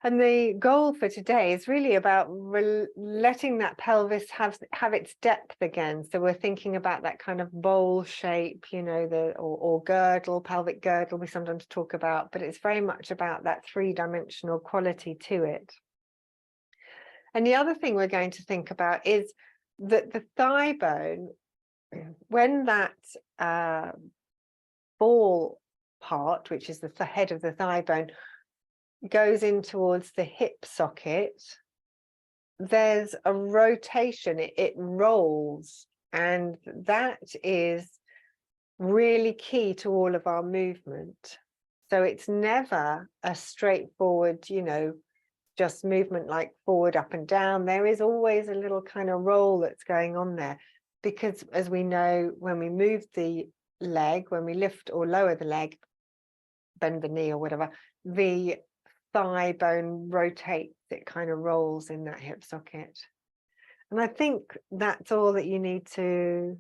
And the goal for today is really about letting that pelvis have its depth again. So we're thinking about that kind of bowl shape, you know, or girdle, pelvic girdle we sometimes talk about, but it's very much about that three-dimensional quality to it. And the other thing we're going to think about is that the thigh bone, when that ball part, which is the head of the thigh bone, goes in towards the hip socket, there's a rotation, it rolls, and that is really key to all of our movement. So it's never a straightforward, you know, just movement like forward, up and down. There is always a little kind of roll that's going on there, because as we know, when we move the leg, when we lift or lower the leg, bend the knee or whatever, the thigh bone rotates, it kind of rolls in that hip socket. And I think that's all that you need to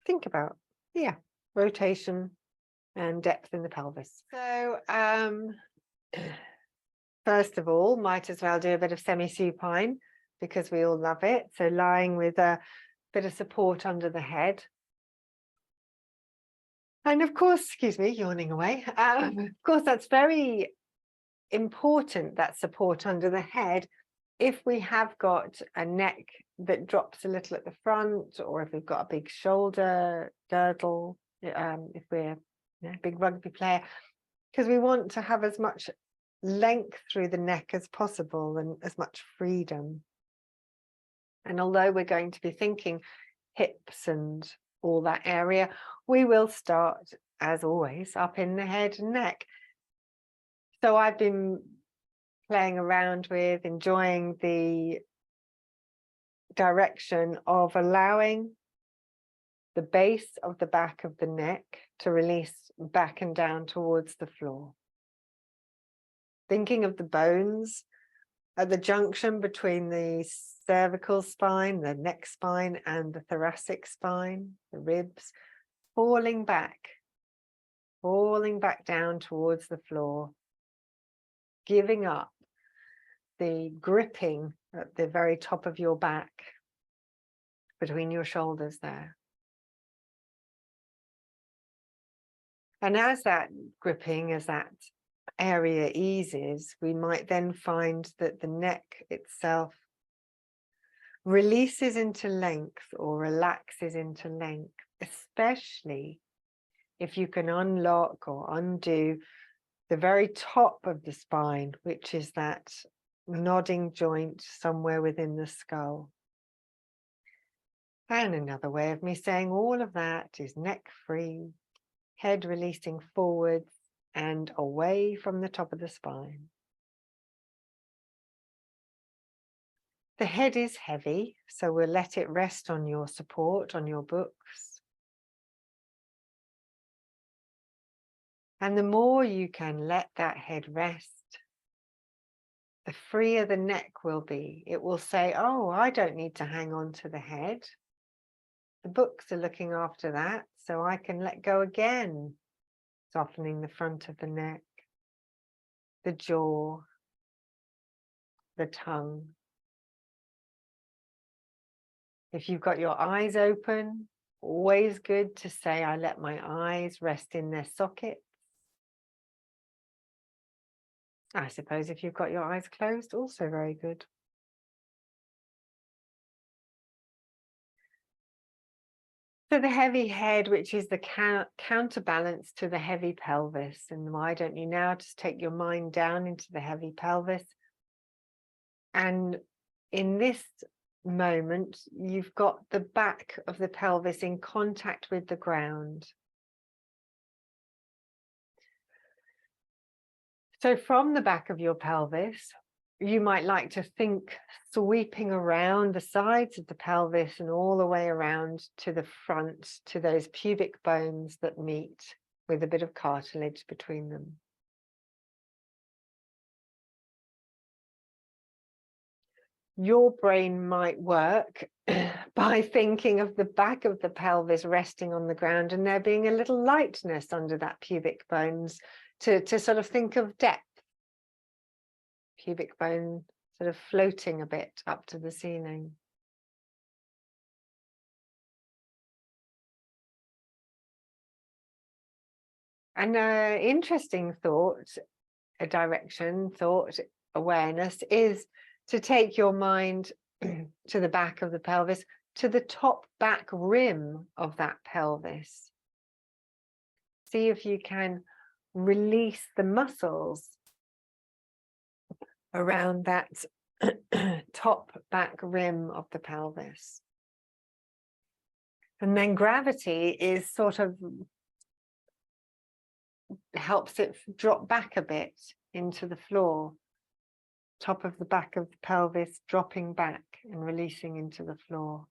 think about. Yeah, rotation and depth in the pelvis. So first of all, might as well do a bit of semi-supine because we all love it. So lying with a bit of support under the head. And of course, excuse me, yawning away. Of course, that's very important, that support under the head, if we have got a neck that drops a little at the front, or if we've got a big shoulder girdle, if we're a big rugby player, because we want to have as much length through the neck as possible and as much freedom. And although we're going to be thinking hips and all that area, we will start, as always, up in the head and neck. So I've been playing around with, enjoying the direction of allowing the base of the back of the neck to release back and down towards the floor. Thinking of the bones at the junction between the cervical spine, the neck spine, and the thoracic spine, the ribs, falling back down towards the floor, giving up the gripping at the very top of your back, between your shoulders there. And as that gripping, as that area eases, we might then find that the neck itself releases into length or relaxes into length, especially if you can unlock or undo the very top of the spine, which is that nodding joint somewhere within the skull. And another way of me saying all of that is neck free, head releasing forwards and away from the top of the spine. The head is heavy, so we'll let it rest on your support, on your books. And the more you can let that head rest, the freer the neck will be. It will say, oh, I don't need to hang on to the head. The books are looking after that, so I can let go again, softening the front of the neck, the jaw, the tongue. If you've got your eyes open, always good to say, I let my eyes rest in their sockets. I suppose if you've got your eyes closed, also very good. So the heavy head, which is the counterbalance to the heavy pelvis. And why don't you now just take your mind down into the heavy pelvis? And in this moment, you've got the back of the pelvis in contact with the ground. So from the back of your pelvis, you might like to think sweeping around the sides of the pelvis and all the way around to the front, to those pubic bones that meet with a bit of cartilage between them. Your brain might work by thinking of the back of the pelvis resting on the ground and there being a little lightness under that pubic bones to sort of think of depth. pubic bone sort of floating a bit up to the ceiling. And an interesting thought, a direction, thought, awareness is to take your mind to the back of the pelvis, to the top back rim of that pelvis. See if you can release the muscles around that top back rim of the pelvis. And then gravity is sort of helps it drop back a bit into the floor. Top of the back of the pelvis dropping back and releasing into the floor.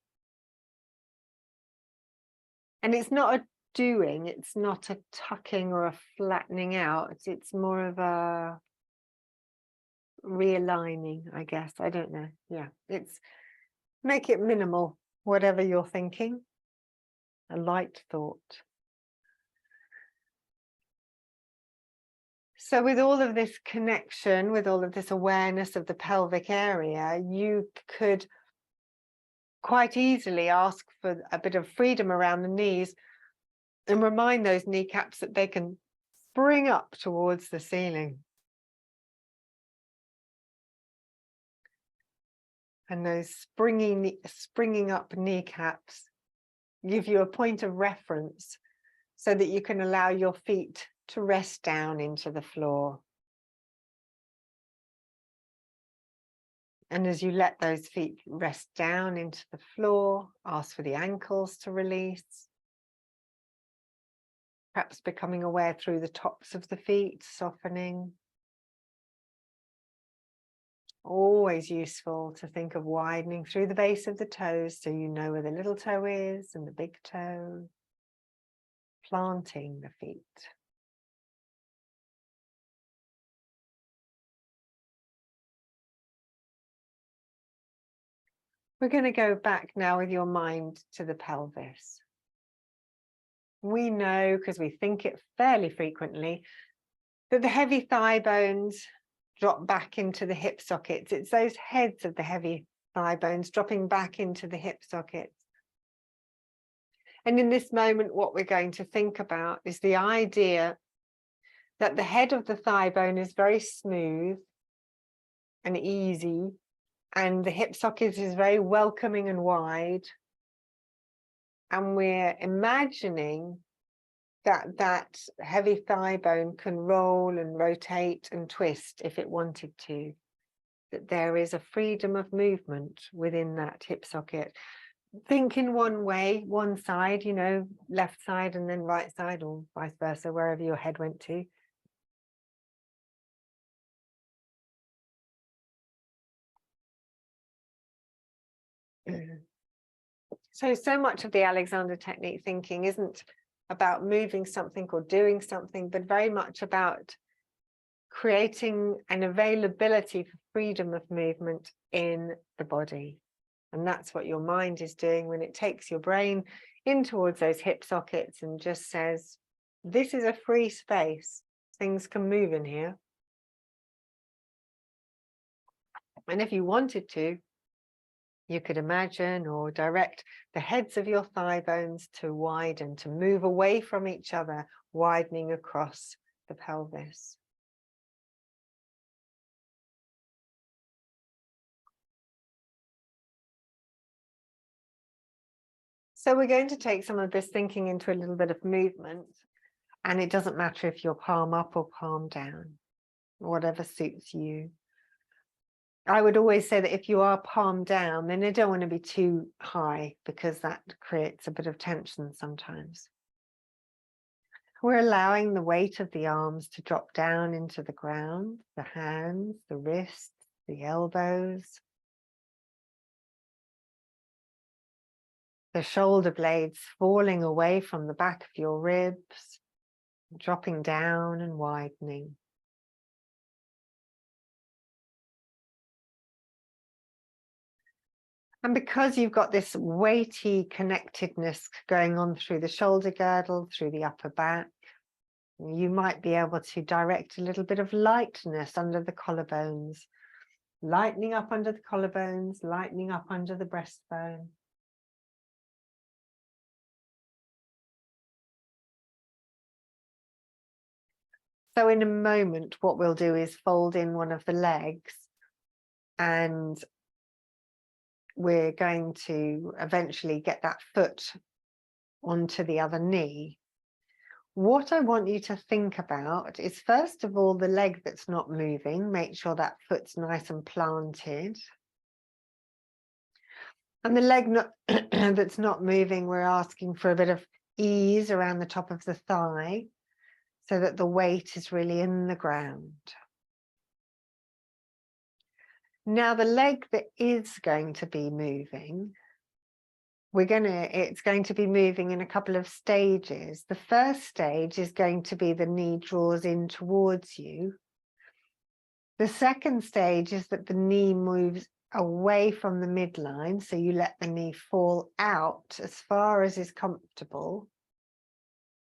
And it's not a doing, it's not a tucking or a flattening out, it's more of a realigning, I guess. I don't know. Yeah, it's make it minimal, whatever you're thinking. A light thought. So with all of this connection, with all of this awareness of the pelvic area, you could quite easily ask for a bit of freedom around the knees and remind those kneecaps that they can spring up towards the ceiling. And those springing up kneecaps give you a point of reference so that you can allow your feet to rest down into the floor. And as you let those feet rest down into the floor, ask for the ankles to release. Perhaps becoming aware through the tops of the feet, softening. Always useful to think of widening through the base of the toes so you know where the little toe is and the big toe. Planting the feet. We're going to go back now with your mind to the pelvis. We know, because we think it fairly frequently, that the heavy thigh bones drop back into the hip sockets. It's those heads of the heavy thigh bones dropping back into the hip sockets. And in this moment, what we're going to think about is the idea that the head of the thigh bone is very smooth and easy, and the hip socket is very welcoming and wide. And we're imagining that that heavy thigh bone can roll and rotate and twist if it wanted to, that there is a freedom of movement within that hip socket. Think in one way, one side, you know, left side and then right side, or vice versa, wherever your head went to. So much of the Alexander technique thinking isn't about moving something or doing something, but very much about creating an availability for freedom of movement in the body. And that's what your mind is doing when it takes your brain in towards those hip sockets and just says, this is a free space. Things can move in here. And if you wanted to, you could imagine or direct the heads of your thigh bones to widen, to move away from each other, widening across the pelvis. So we're going to take some of this thinking into a little bit of movement, and it doesn't matter if you're palm up or palm down, whatever suits you. I would always say that if you are palm down, then you don't want to be too high because that creates a bit of tension sometimes. We're allowing the weight of the arms to drop down into the ground, the hands, the wrists, the elbows, the shoulder blades falling away from the back of your ribs, dropping down and widening. And because you've got this weighty connectedness going on through the shoulder girdle, through the upper back, you might be able to direct a little bit of lightness under the collarbones, lightening up under the collarbones, lightening up under the breastbone. So in a moment, what we'll do is fold in one of the legs, and we're going to eventually get that foot onto the other knee. What I want you to think about is, first of all, the leg that's not moving. Make sure that foot's nice and planted. And the leg that's not moving, we're asking for a bit of ease around the top of the thigh so that the weight is really in the ground. Now, the leg that is going to be moving, it's going to be moving in a couple of stages. The first stage is going to be the knee draws in towards you. The second stage is that the knee moves away from the midline, so you let the knee fall out as far as is comfortable.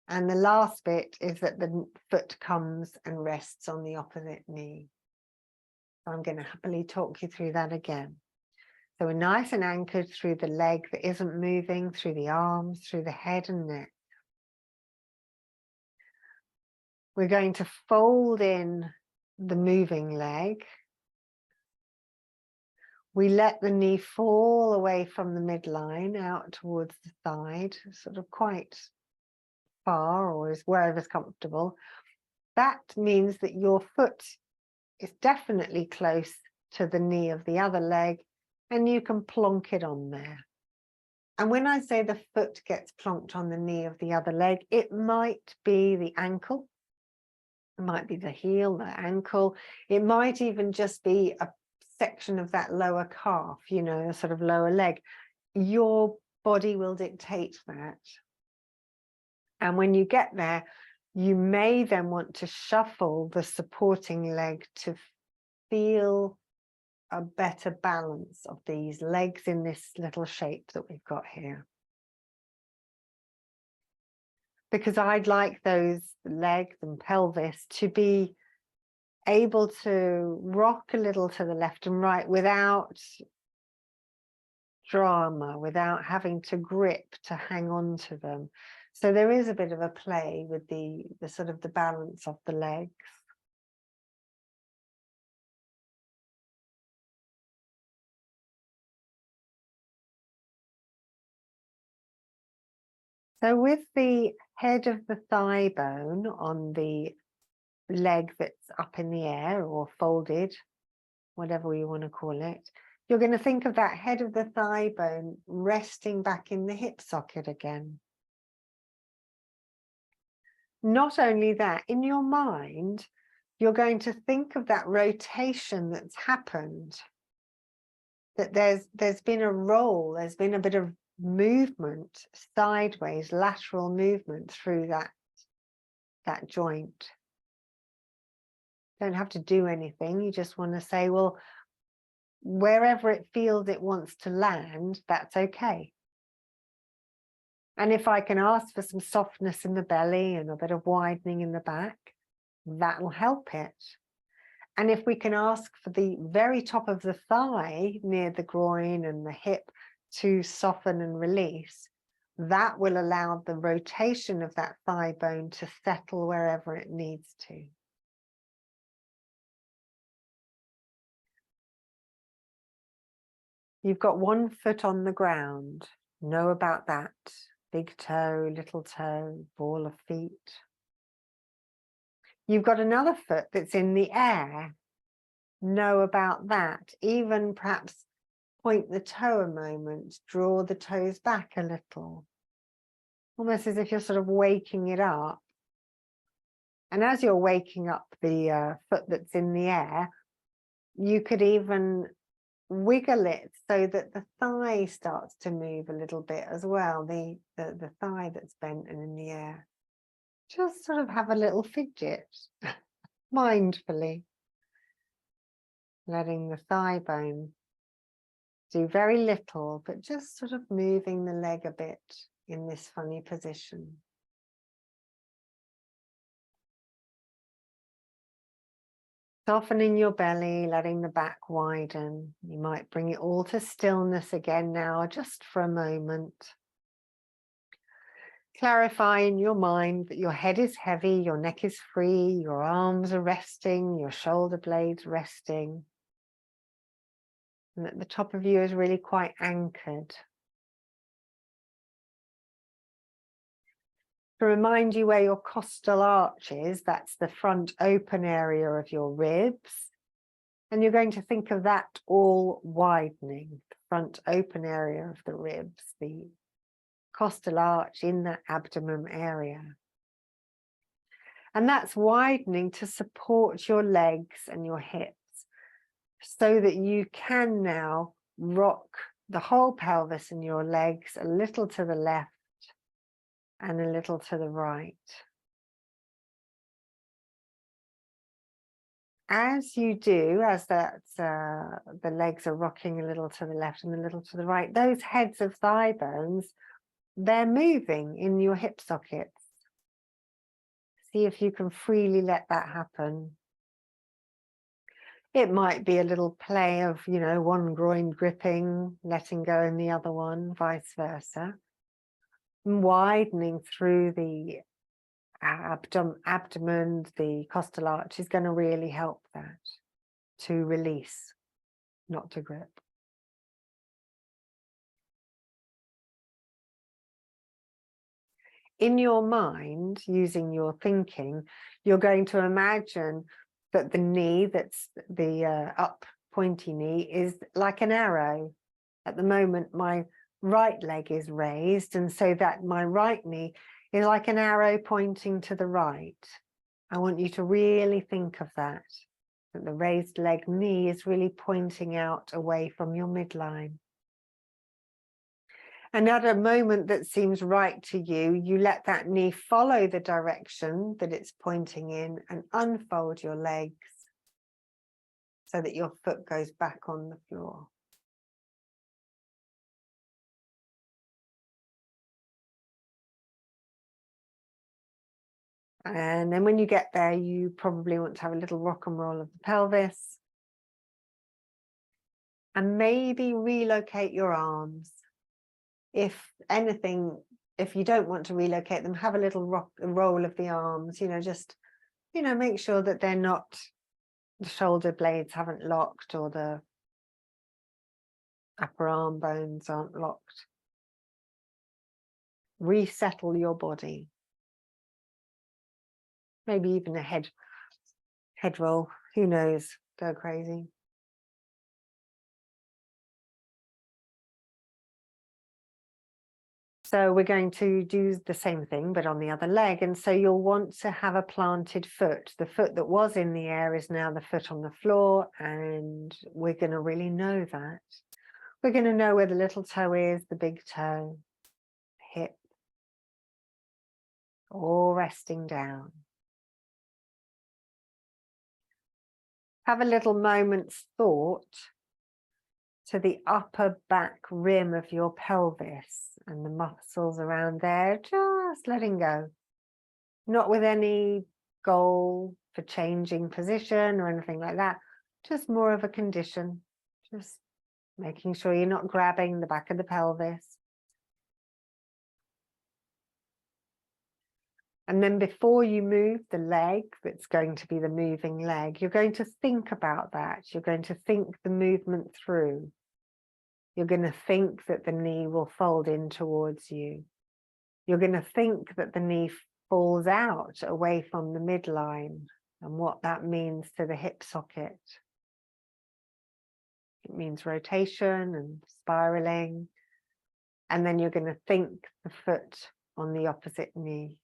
And the last bit is that the foot comes and rests on the opposite knee. So I'm going to happily talk you through that again. So we're nice and anchored through the leg that isn't moving, through the arms, through the head and neck. We're going to fold in the moving leg. We let the knee fall away from the midline out towards the side, sort of quite far, or is wherever's comfortable. That means that your foot is definitely close to the knee of the other leg, and you can plonk it on there. And when I say the foot gets plonked on the knee of the other leg, it might be the ankle, it might be the heel, the ankle, it might even just be a section of that lower calf, you know, a sort of lower leg. Your body will dictate that. And when you get there, you may then want to shuffle the supporting leg to feel a better balance of these legs in this little shape that we've got here. Because I'd like those legs and pelvis to be able to rock a little to the left and right without drama, without having to grip to hang on to them. So there is a bit of a play with the sort of the balance of the legs. So with the head of the thigh bone on the leg that's up in the air or folded, whatever you want to call it, you're going to think of that head of the thigh bone resting back in the hip socket again. Not only that, in your mind, you're going to think of that rotation that's happened, that there's been a roll, there's been a bit of movement, sideways, lateral movement through that joint. Don't have to do anything. You just want to say, well, wherever it feels it wants to land, that's okay. And if I can ask for some softness in the belly and a bit of widening in the back, that will help it. And if we can ask for the very top of the thigh near the groin and the hip to soften and release, that will allow the rotation of that thigh bone to settle wherever it needs to. You've got one foot on the ground. Know about that. Big toe, little toe, ball of feet. You've got another foot that's in the air. Know about that. Even perhaps point the toe a moment, draw the toes back a little. Almost as if you're sort of waking it up. And as you're waking up the foot that's in the air, you could even wiggle it so that the thigh starts to move a little bit as well, the thigh that's bent and in the air. Just sort of have a little fidget, mindfully. Letting the thigh bone do very little, but just sort of moving the leg a bit in this funny position. Softening your belly, letting the back widen. You might bring it all to stillness again now, just for a moment. Clarify in your mind that your head is heavy, your neck is free, your arms are resting, your shoulder blades resting. And that the top of you is really quite anchored. To remind you where your costal arch is, that's the front open area of your ribs. And you're going to think of that all widening, the front open area of the ribs, the costal arch in that abdomen area. And that's widening to support your legs and your hips so that you can now rock the whole pelvis and your legs a little to the left and a little to the right. As you do, as the legs are rocking a little to the left and a little to the right, those heads of thigh bones, they're moving in your hip sockets. See if you can freely let that happen. It might be a little play of, one groin gripping, letting go in the other one, vice versa. And widening through the abdomen, the costal arch is going to really help that to release, not to grip. In your mind, using your thinking, you're going to imagine that the knee, that's the up pointy knee, is like an arrow. At the moment, my right leg is raised, and so that my right knee is like an arrow pointing to the right. I want you to really think of that the raised leg knee is really pointing out away from your midline. And at a moment that seems right to you, you let that knee follow the direction that it's pointing in and unfold your legs so that your foot goes back on the floor. And then when you get there, you probably want to have a little rock and roll of the pelvis. And maybe relocate your arms. If anything, if you don't want to relocate them, have a little rock and roll of the arms, just, make sure that they're not, the shoulder blades haven't locked or the upper arm bones aren't locked. Resettle your body. Maybe even a head roll, who knows, go crazy. So we're going to do the same thing, but on the other leg. And so you'll want to have a planted foot. The foot that was in the air is now the foot on the floor. And we're going to really know that. We're going to know where the little toe is, the big toe, hip, all resting down. Have a little moment's thought to the upper back rim of your pelvis and the muscles around there, just letting go. Not with any goal for changing position or anything like that, just more of a condition, just making sure you're not grabbing the back of the pelvis. And then before you move the leg, that's going to be the moving leg, you're going to think about that. You're going to think the movement through. You're going to think that the knee will fold in towards you. You're going to think that the knee falls out away from the midline and what that means to the hip socket. It means rotation and spiraling. And then you're going to think the foot on the opposite knee.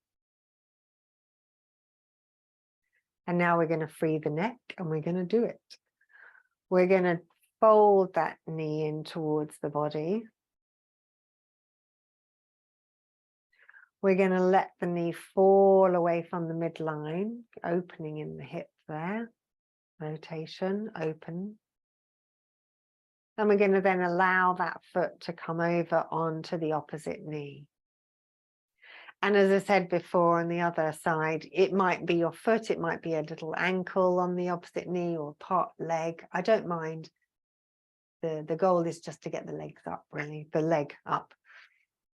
And now we're going to free the neck and we're going to do it. We're going to fold that knee in towards the body. We're going to let the knee fall away from the midline, opening in the hip there. Rotation, open. And we're going to then allow that foot to come over onto the opposite knee. And as I said before, on the other side, it might be your foot, it might be a little ankle on the opposite knee or part leg. I don't mind. The goal is just to get the legs up, really, the leg up.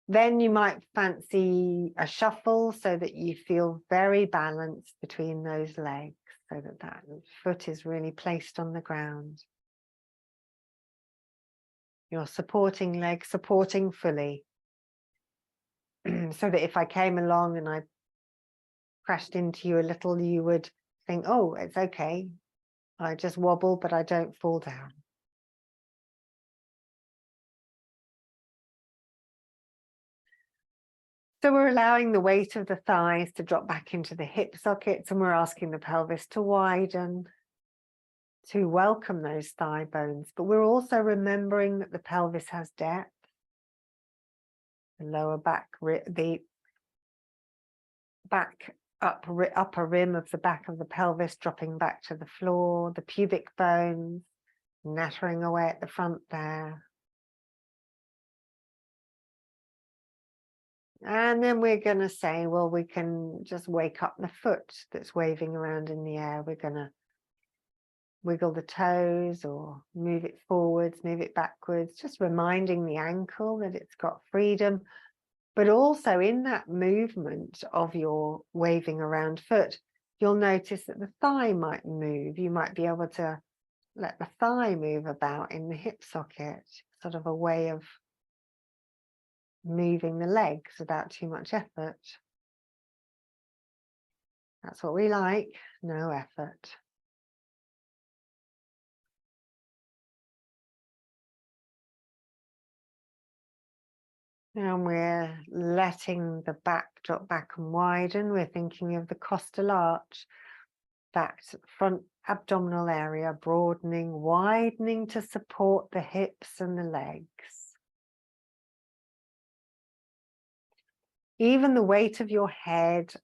Then you might fancy a shuffle so that you feel very balanced between those legs, so that that foot is really placed on the ground. Your supporting leg supporting fully. So that if I came along and I crashed into you a little, you would think, oh, it's okay. I just wobble, but I don't fall down. So we're allowing the weight of the thighs to drop back into the hip sockets, and we're asking the pelvis to widen, to welcome those thigh bones. But we're also remembering that the pelvis has depth. The lower back, the back upper rim of the back of the pelvis dropping back to the floor, the pubic bones nattering away at the front there. And then we're going to say, well, we can just wake up the foot that's waving around in the air. We're going to wiggle the toes or move it forwards, move it backwards, just reminding the ankle that it's got freedom. But also in that movement of your waving around foot, you'll notice that the thigh might move. You might be able to let the thigh move about in the hip socket, sort of a way of moving the legs without too much effort. That's what we like, no effort. And we're letting the back drop back and widen. We're thinking of the costal arch, that front abdominal area broadening, widening to support the hips and the legs. Even the weight of your head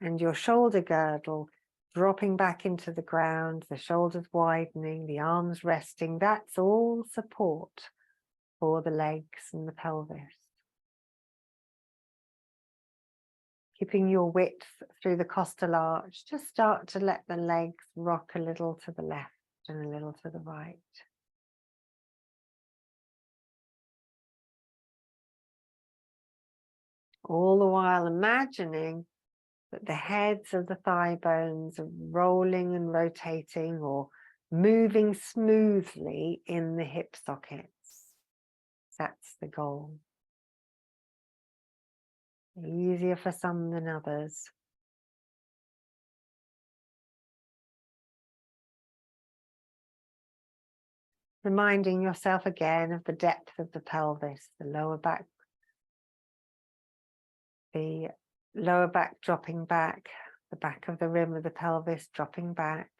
and your shoulder girdle dropping back into the ground, the shoulders widening, the arms resting, that's all support for the legs and the pelvis. Keeping your width through the costal arch, just start to let the legs rock a little to the left and a little to the right. All the while imagining that the heads of the thigh bones are rolling and rotating or moving smoothly in the hip sockets. That's the goal. Easier for some than others. Reminding yourself again of the depth of the pelvis, the lower back dropping back, the back of the rim of the pelvis dropping back,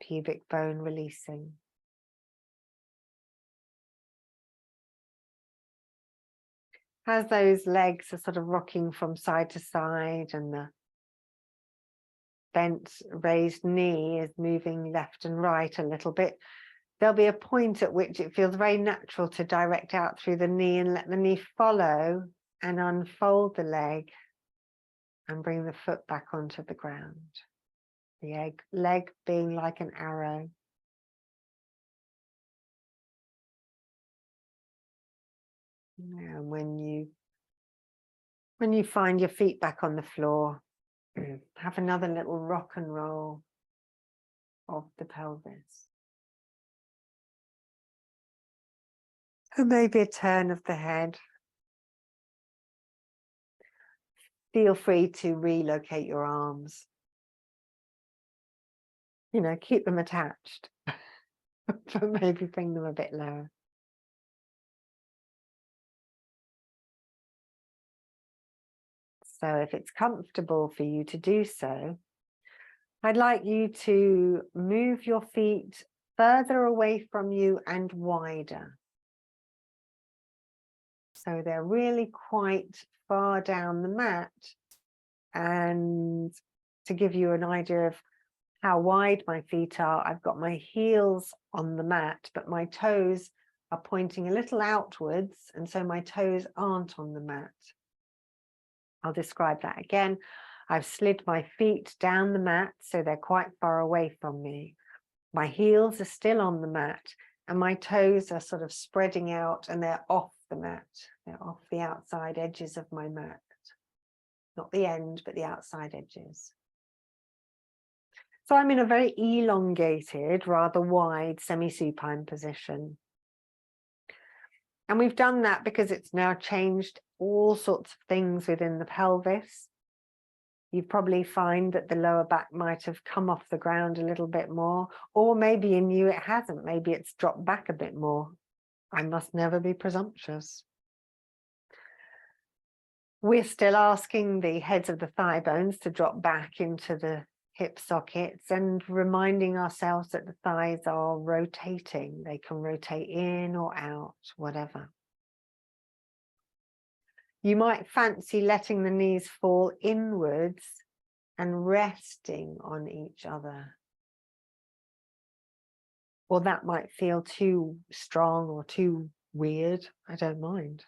pubic bone releasing. As those legs are sort of rocking from side to side and the bent raised knee is moving left and right a little bit, there'll be a point at which it feels very natural to direct out through the knee and let the knee follow and unfold the leg and bring the foot back onto the ground. The leg being like an arrow. And when you find your feet back on the floor, have another little rock and roll of the pelvis. And maybe a turn of the head. Feel free to relocate your arms. You know, keep them attached, but maybe bring them a bit lower. So if it's comfortable for you to do so, I'd like you to move your feet further away from you and wider. So they're really quite far down the mat. And to give you an idea of how wide my feet are, I've got my heels on the mat, but my toes are pointing a little outwards, and so my toes aren't on the mat. I'll describe that again. I've slid my feet down the mat so they're quite far away from me. My heels are still on the mat and my toes are sort of spreading out and they're off the mat. They're off the outside edges of my mat. Not the end, but the outside edges. So I'm in a very elongated, rather wide semi-supine position. And we've done that because it's now changed all sorts of things within the pelvis. You probably find that the lower back might have come off the ground a little bit more, or maybe in you it hasn't. Maybe it's dropped back a bit more. I must never be presumptuous. We're still asking the heads of the thigh bones to drop back into the hip sockets and reminding ourselves that the thighs are rotating. They can rotate in or out, whatever. You might fancy letting the knees fall inwards and resting on each other. Or that might feel too strong or too weird. I don't mind.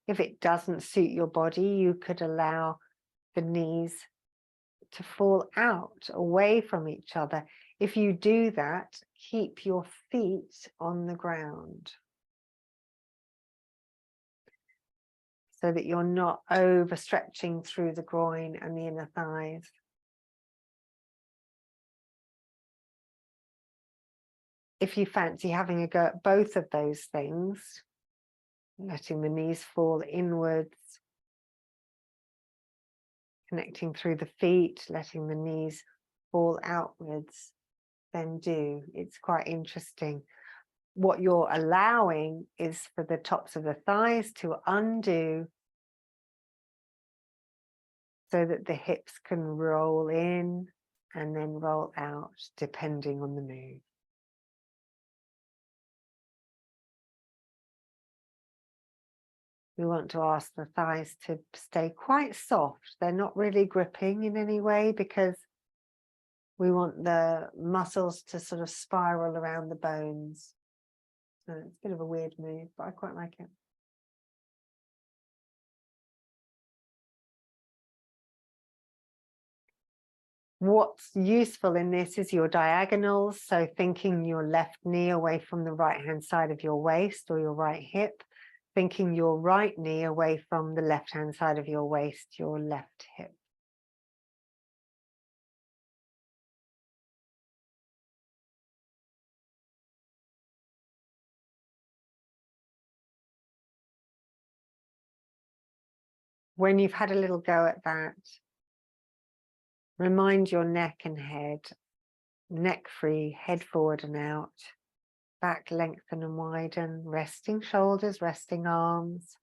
If it doesn't suit your body, you could allow the knees to fall out away from each other. If you do that, keep your feet on the ground so that you're not overstretching through the groin and the inner thighs. If you fancy having a go at both of those things, letting the knees fall inwards, connecting through the feet, letting the knees fall outwards, then do. It's quite interesting. What you're allowing is for the tops of the thighs to undo so that the hips can roll in and then roll out, depending on the move. We want to ask the thighs to stay quite soft. They're not really gripping in any way because we want the muscles to sort of spiral around the bones. So it's a bit of a weird move, but I quite like it. What's useful in this is your diagonals. So thinking your left knee away from the right-hand side of your waist or your right hip. Thinking your right knee away from the left-hand side of your waist, your left hip. When you've had a little go at that, remind your neck and head, neck free, head forward and out, back lengthen and widen, resting shoulders, resting arms.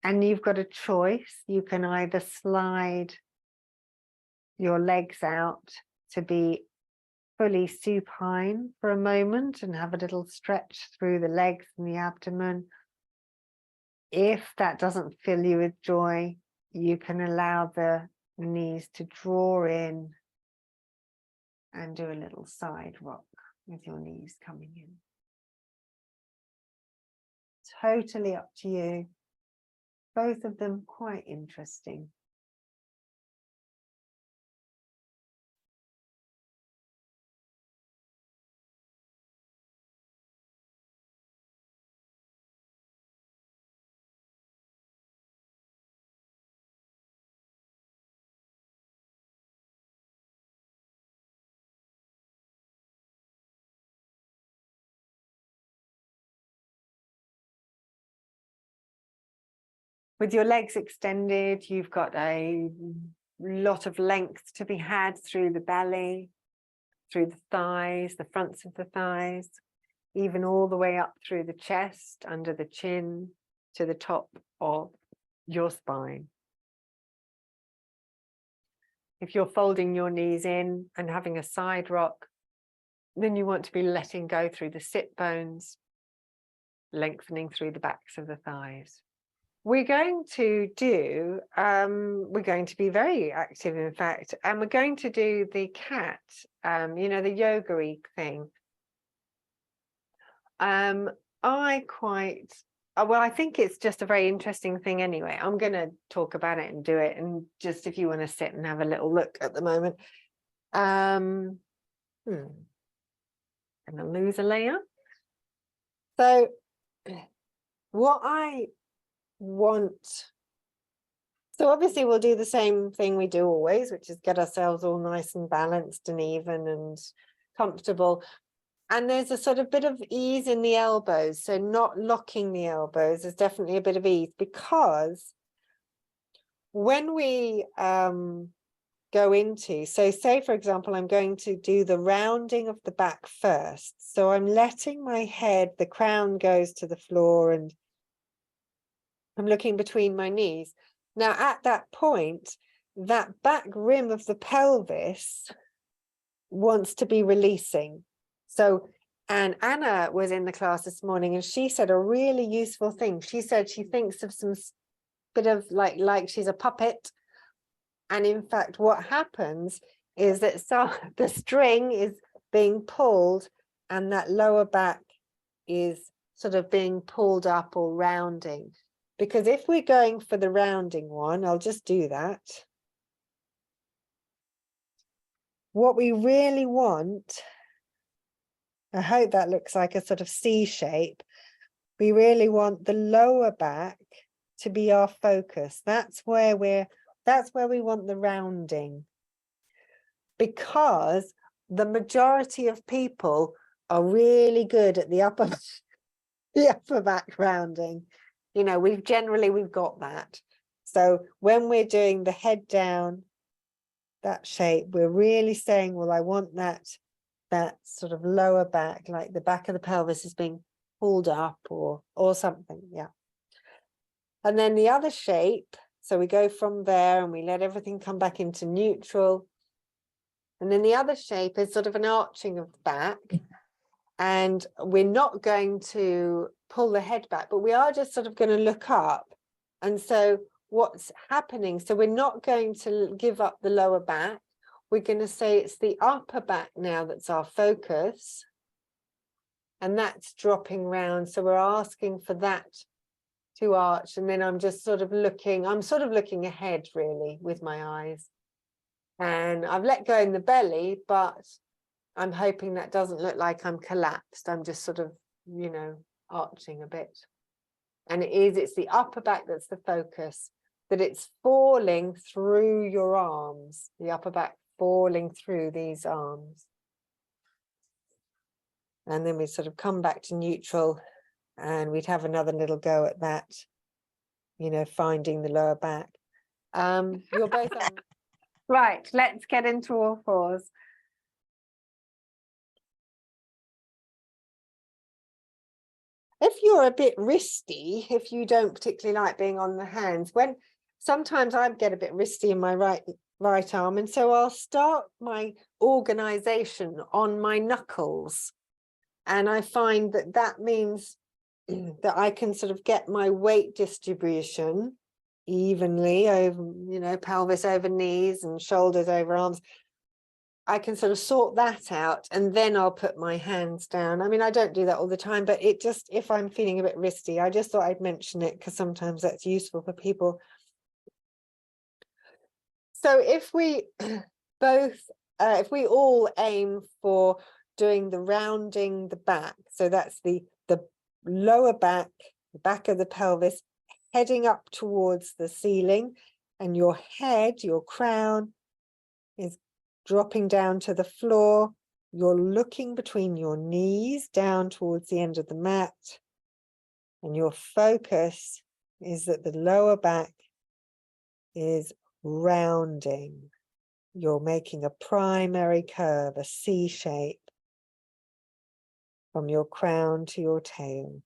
And you've got a choice. You can either slide your legs out to be fully supine for a moment and have a little stretch through the legs and the abdomen. If that doesn't fill you with joy, you can allow the knees to draw in and do a little side rock with your knees coming in. Totally up to you. Both of them quite interesting. With your legs extended, you've got a lot of length to be had through the belly, through the thighs, the fronts of the thighs, even all the way up through the chest, under the chin, to the top of your spine. If you're folding your knees in and having a side rock, then you want to be letting go through the sit bones, lengthening through the backs of the thighs. We're going to do, we're going to be very active, in fact, and we're going to do the cat, you know, the yoga-y thing. I quite well, I think it's just a very interesting thing anyway. I'm going to talk about it and do it. And just if you want to sit and have a little look at the moment. Gonna lose a layer. So what I want, so obviously we'll do the same thing we do always, which is get ourselves all nice and balanced and even and comfortable. And there's a sort of bit of ease in the elbows. So not locking the elbows, there's definitely a bit of ease, because when we go into, so say for example, I'm going to do the rounding of the back first. So I'm letting my head, the crown goes to the floor and I'm looking between my knees. Now at that point, that back rim of the pelvis wants to be releasing. So, and Anna was in the class this morning and she said a really useful thing. She said she thinks of some bit of like she's a puppet. And in fact, what happens is that the string is being pulled and that lower back is sort of being pulled up or rounding. Because if we're going for the rounding one, I'll just do that. What we really want, I hope that looks like a sort of C shape. We really want the lower back to be our focus. That's where we want the rounding. Because the majority of people are really good at the upper back rounding. You know, we've got that. So when we're doing the head down, that shape, we're really saying, well, I want that sort of lower back, like the back of the pelvis is being pulled up or something. Yeah. And then the other shape, so we go from there and we let everything come back into neutral. And then the other shape is sort of an arching of the back. And we're not going to pull the head back, but we are just sort of going to look up. And so what's happening, so we're not going to give up the lower back. We're going to say it's the upper back now that's our focus. And that's dropping round. So we're asking for that to arch. And then I'm just sort of looking, ahead really with my eyes. And I've let go in the belly, but I'm hoping that doesn't look like I'm collapsed. I'm just sort of, you know, arching a bit. And it's the upper back that's the focus, that it's falling through your arms, the upper back falling through these arms. And then we sort of come back to neutral and we'd have another little go at that, you know, finding the lower back. You're both on. Right, let's get into all fours. If you're a bit wristy, if you don't particularly like being on the hands, sometimes I get a bit wristy in my right arm, and so I'll start my organization on my knuckles. And I find that means that I can sort of get my weight distribution evenly over, you know, pelvis over knees and shoulders over arms. I can sort of sort that out and then I'll put my hands down. I mean, I don't do that all the time, but it just, if I'm feeling a bit wristy, I just thought I'd mention it because sometimes that's useful for people. So if we if we all aim for doing the rounding the back, so that's the lower back, the back of the pelvis, heading up towards the ceiling, and your head, your crown is dropping down to the floor. You're looking between your knees down towards the end of the mat, and your focus is that the lower back is rounding. You're making a primary curve, a C shape, from your crown to your tail.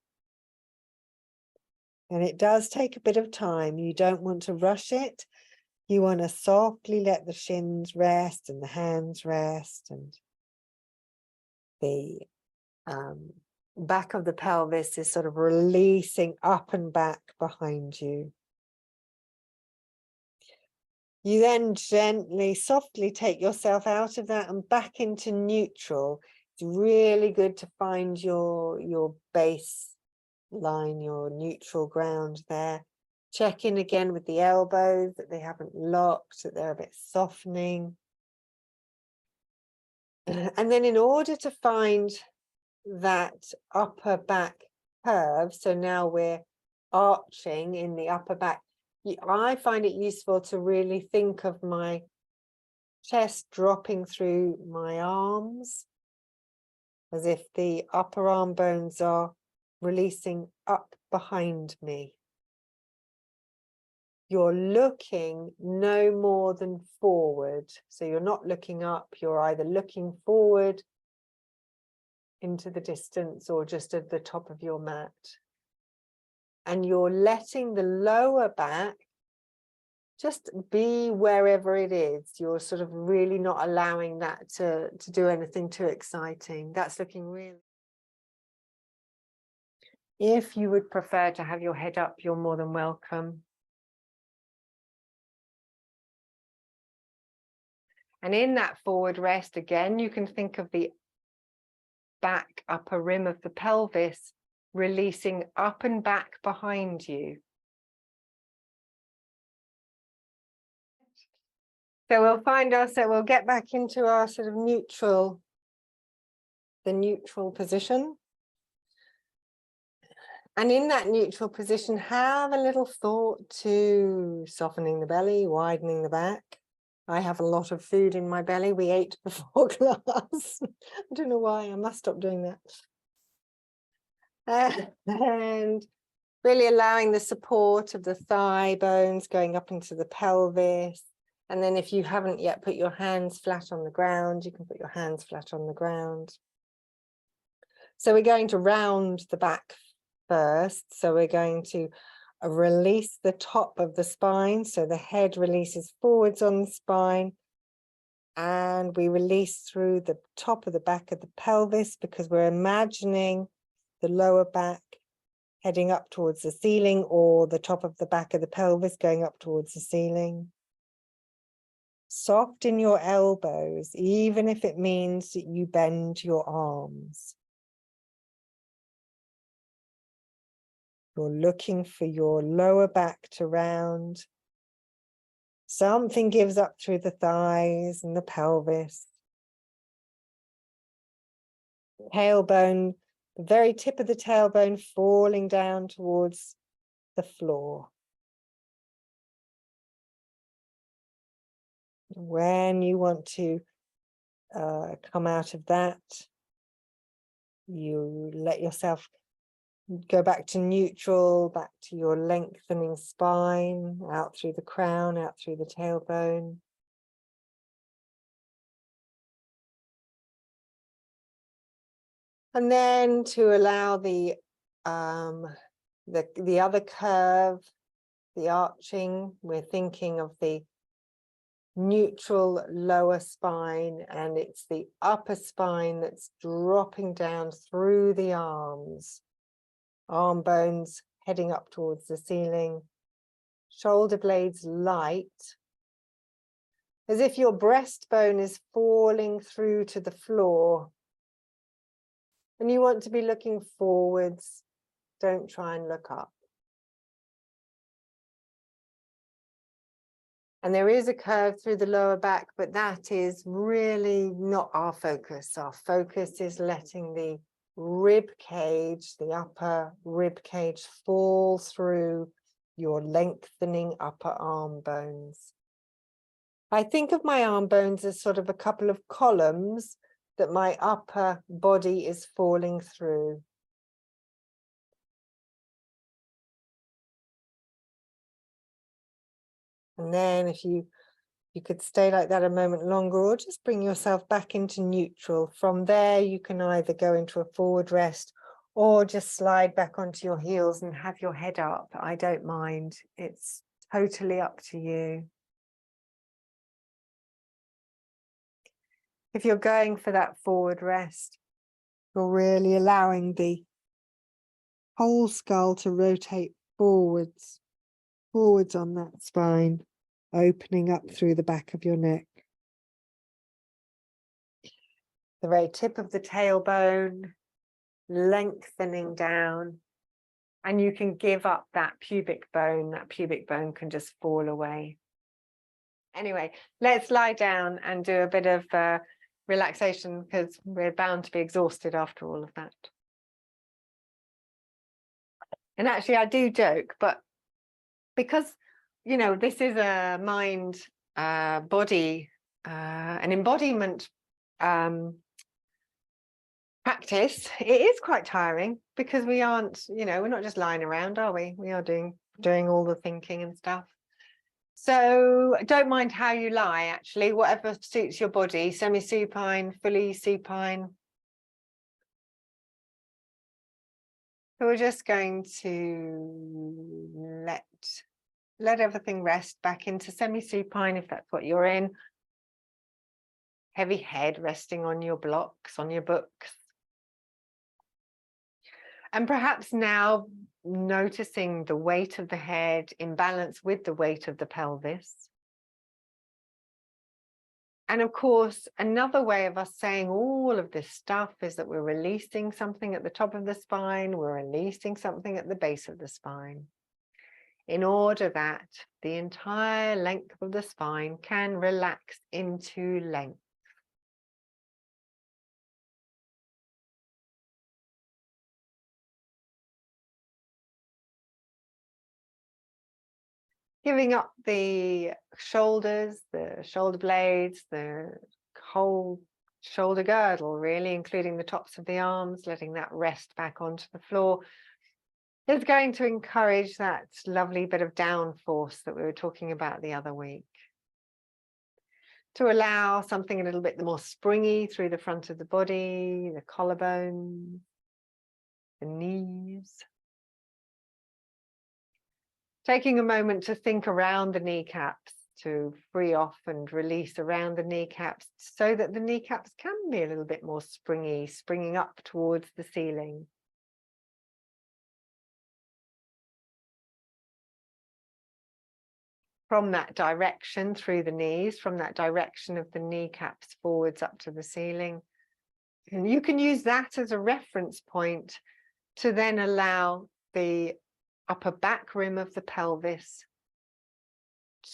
And it does take a bit of time. You don't want to rush it. You want to softly let the shins rest and the hands rest, and the back of the pelvis is sort of releasing up and back behind you. You then gently, softly take yourself out of that and back into neutral. It's really good to find your base line your neutral ground there. Check in again with the elbows, that they haven't locked, that they're a bit softening. And then in order to find that upper back curve, so now we're arching in the upper back, I find it useful to really think of my chest dropping through my arms, as if the upper arm bones are releasing up behind me. You're looking no more than forward. So you're not looking up, you're either looking forward into the distance or just at the top of your mat. And you're letting the lower back just be wherever it is. You're sort of really not allowing that to do anything too exciting. That's looking really. If you would prefer to have your head up, you're more than welcome. And in that forward rest, again, you can think of the back upper rim of the pelvis releasing up and back behind you. So we'll find ourselves, we'll get back into our sort of neutral, the neutral position. And in that neutral position, have a little thought to softening the belly, widening the back. I have a lot of food in my belly. We ate before class. I don't know why, I must stop doing that. And really allowing the support of the thigh bones going up into the pelvis. And then if you haven't yet put your hands flat on the ground, you can put your hands flat on the ground. So we're going to round the back first. So we're going to release the top of the spine. So the head releases forwards on the spine. And we release through the top of the back of the pelvis, because we're imagining the lower back heading up towards the ceiling, or the top of the back of the pelvis going up towards the ceiling. Soft in your elbows, even if it means that you bend your arms. You're looking for your lower back to round. Something gives up through the thighs and the pelvis. Tailbone, the very tip of the tailbone falling down towards the floor. When you want to come out of that, you let yourself go back to neutral, back to your lengthening spine, out through the crown, out through the tailbone. And then to allow the other curve, the arching, we're thinking of the neutral lower spine, and it's the upper spine that's dropping down through the arms. Arm bones heading up towards the ceiling. Shoulder blades light, as if your breastbone is falling through to the floor. And you want to be looking forwards. Don't try and look up. And there is a curve through the lower back, but that is really not our focus. Our focus is letting the rib cage, the upper rib cage, fall through your lengthening upper arm bones. I think of my arm bones as sort of a couple of columns that my upper body is falling through. And then if you could stay like that a moment longer, or just bring yourself back into neutral. From there, you can either go into a forward rest or just slide back onto your heels and have your head up. I don't mind. It's totally up to you. If you're going for that forward rest, you're really allowing the whole skull to rotate forwards on that spine, opening up through the back of your neck. The very tip of the tailbone lengthening down, And you can give up that pubic bone can just fall away. Anyway, let's lie down and do a bit of relaxation, because we're bound to be exhausted after all of that. And actually, I do joke, but because, you know, this is a mind, body, an embodiment practice, it is quite tiring, because we aren't, you know, we're not just lying around, are we? We are doing all the thinking and stuff. So don't mind how you lie, actually, whatever suits your body, semi-supine, fully supine. So we're just going to let everything rest back into semi-supine, if that's what you're in. Heavy head resting on your blocks, on your books. And perhaps now noticing the weight of the head in balance with the weight of the pelvis. And of course, another way of us saying all of this stuff is that we're releasing something at the top of the spine, we're releasing something at the base of the spine, in order that the entire length of the spine can relax into length. Giving up the shoulders, the shoulder blades, the whole shoulder girdle, really, including the tops of the arms, letting that rest back onto the floor, is going to encourage that lovely bit of downforce that we were talking about the other week. To allow something a little bit more springy through the front of the body, the collarbone, the knees. Taking a moment to think around the kneecaps, to free off and release around the kneecaps, so that the kneecaps can be a little bit more springy, springing up towards the ceiling. From that direction through the knees, from that direction of the kneecaps forwards up to the ceiling. And you can use that as a reference point to then allow the upper back rim of the pelvis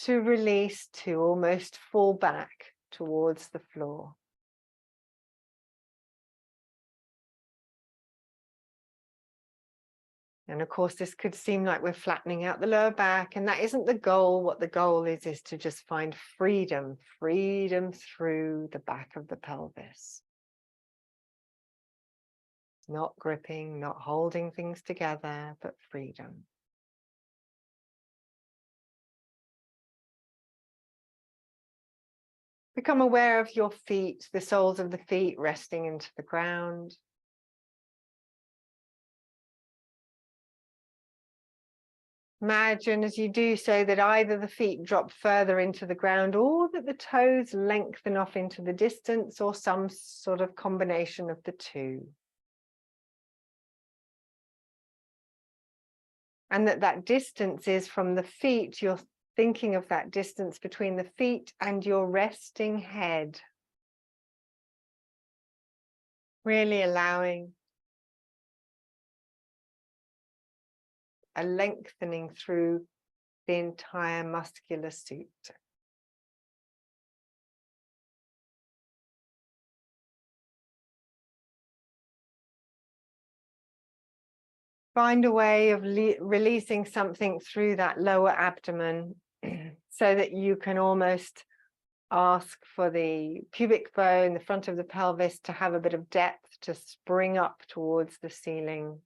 to release, to almost fall back towards the floor. And of course, this could seem like we're flattening out the lower back, and that isn't the goal. What the goal is to just find freedom, freedom through the back of the pelvis. Not gripping, not holding things together, but freedom. Become aware of your feet, the soles of the feet resting into the ground. Imagine as you do so that either the feet drop further into the ground, or that the toes lengthen off into the distance, or some sort of combination of the two. And that distance is from the feet. You're thinking of that distance between the feet and your resting head. Really allowing a lengthening through the entire muscular suit. Find a way of releasing something through that lower abdomen so that you can almost ask for the pubic bone, the front of the pelvis, to have a bit of depth, to spring up towards the ceiling.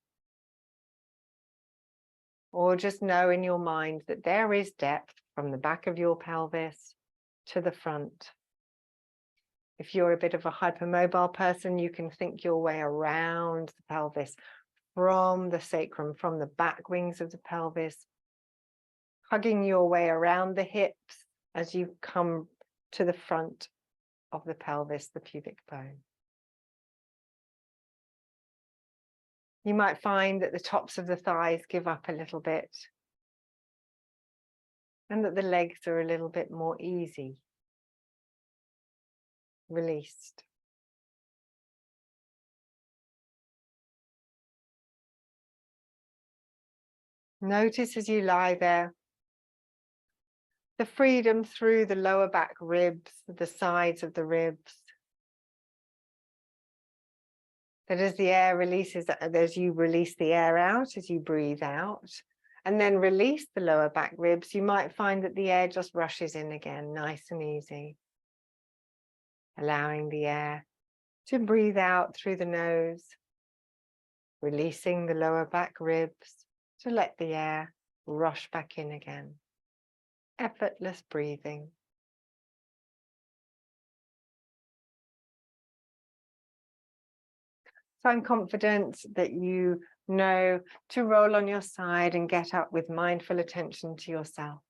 Or just know in your mind that there is depth from the back of your pelvis to the front. If you're a bit of a hypermobile person, you can think your way around the pelvis, from the sacrum, from the back wings of the pelvis, hugging your way around the hips as you come to the front of the pelvis, the pubic bone. You might find that the tops of the thighs give up a little bit, and that the legs are a little bit more easy, released. Notice as you lie there, the freedom through the lower back ribs, the sides of the ribs. That as the air releases, as you release the air out, as you breathe out, and then release the lower back ribs, you might find that the air just rushes in again, nice and easy. Allowing the air to breathe out through the nose, releasing the lower back ribs to let the air rush back in again. Effortless breathing. So I'm confident that you know to roll on your side and get up with mindful attention to yourself.